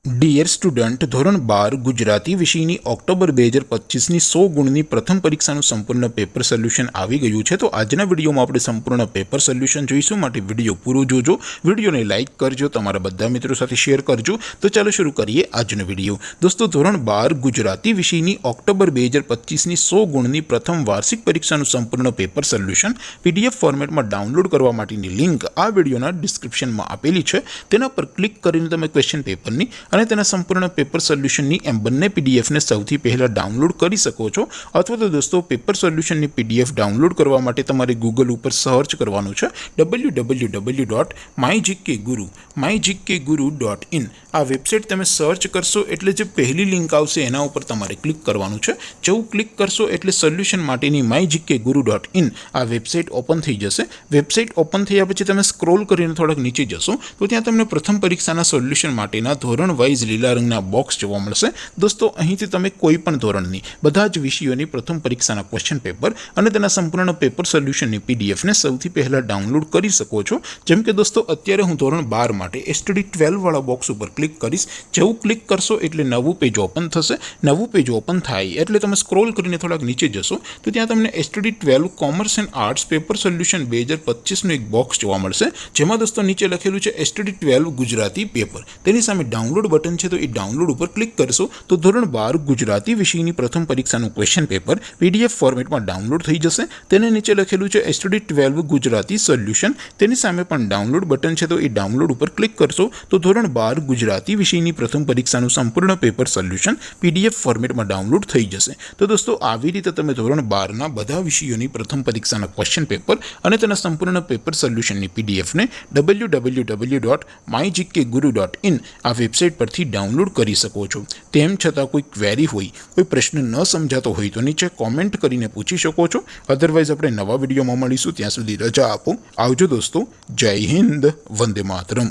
Dear student, ધોરણ 12 ગુજરાતી વિષયની October 2025ની 100 ગુણની પ્રથમ પરીક્ષાનું સંપૂર્ણ પેપર સોલ્યુશન આવી ગયું છે। તો આજના વિડીયોમાં આપણે સંપૂર્ણ પેપર સોલ્યુશન જોઈશું, માટે વિડીયો પૂરો જોજો, વિડીયોને લાઇક કરજો, તમારા બધા મિત્રો સાથે શેર કરજો। તો ચાલો શરૂ કરીએ આજનો વિડીયો। દોસ્તો, ધોરણ 12 ગુજરાતી વિષયની ઓક્ટોબર 2025ની 100 ગુણની પ્રથમ વાર્ષિક પરીક્ષાનું સંપૂર્ણ પેપર સોલ્યુશન PDF ફોર્મેટમાં ડાઉનલોડ કરવા માટેની લિંક આ વિડીયોના ડિસ્ક્રિપ્શનમાં આપેલી છે। તેના પર ક્લિક કરીને તમે ક્વેશ્ચન પેપરની અને તેના સંપૂર્ણ પેપર સોલ્યુશનની એમ બંને પીડીએફને સૌથી પહેલાં ડાઉનલોડ કરી શકો છો। અથવા તો દોસ્તો, પેપર સોલ્યુશનની PDF ડાઉનલોડ કરવા માટે તમારે ગૂગલ ઉપર સર્ચ કરવાનું છે www.mygkguru.in। આ વેબસાઇટ તમે સર્ચ કરશો એટલે જે પહેલી લિંક આવશે એના ઉપર તમારે ક્લિક કરવાનું છે। જેવું ક્લિક કરશો એટલે સોલ્યુશન માટેની mygkguru.in આ વેબસાઇટ ઓપન થઈ જશે। વેબસાઇટ ઓપન થયા પછી તમે સ્ક્રોલ કરીને થોડાક નીચે જશો તો ત્યાં તમને પ્રથમ પરીક્ષાના સોલ્યુશન માટેના ધોરણ વાઇઝ લીલા રંગના બોક્સ જોવા મળશે। દોસ્તો, અહીંથી તમે કોઈ પણ ધોરણની બધા જ વિષયોની પ્રથમ પરીક્ષાના ક્વેશ્ચન પેપર અને તેના સંપૂર્ણ પેપર સોલ્યુશનની પીડીએફને સૌથી પહેલાં ડાઉનલોડ કરી શકો છો। જેમ કે દોસ્તો, અત્યારે હું ધોરણ 12 માટે STD12 વાળા બોક્સ ઉપર ક્લિક કરીશ। જેવું ક્લિક કરશો એટલે નવું પેજ ઓપન થશે। નવું પેજ ઓપન થાય એટલે તમે સ્ક્રોલ કરીને થોડાક નીચે જશો તો ત્યાં તમને STD12 commerce and arts paper solution 2025નું એક બોક્સ જોવા મળશે, જેમાં દોસ્તો નીચે લખેલું છે STD12 ગુજરાતી પેપર। તેની સામે ડાઉનલોડ બટન છે, તો એ ડાઉનલોડ ઉપર ક્લિક કરશો તો ધોરણ 12 ગુજરાતી વિષયની પ્રથમ પરીક્ષાનું ક્વેશ્ચન પેપર PDF ફોર્મેટમાં ડાઉનલોડ થઈ જશે। તેને નીચે લખેલું છે STD12 ગુજરાતી સોલ્યુશન, તેની સામે પણ ડાઉનલોડ બટન છે, તો એ ડાઉનલોડ ઉપર ક્લિક કરશો તો ધોરણ 12 ગુજરાતી વિષયની પ્રથમ પરીક્ષાનું સંપૂર્ણ પેપર સોલ્યુશન PDF ફોર્મેટમાં ડાઉનલોડ થઈ જશે। તો દોસ્તો, આવી રીતે તમે ધોરણ 12ના બધા વિષયોની પ્રથમ પરીક્ષાના ક્વેશ્ચન પેપર અને તેના સંપૂર્ણ પેપર સોલ્યુશનની PDFને www.mygkguru.in આ વેબસાઇટ પરથી ડાઉનલોડ કરી શકો છો। તેમ છતાં કોઈ ક્વેરી હોય, કોઈ પ્રશ્ન ન સમજાતો હોય તો નીચે કોમેન્ટ કરીને પૂછી શકો છો। અધરવાઇઝ આપણે નવા વિડીયોમાં મળીશું, ત્યાં સુધી રજા આપો। આવજો દોસ્તો, જય હિન્દ, વંદે માતરમ।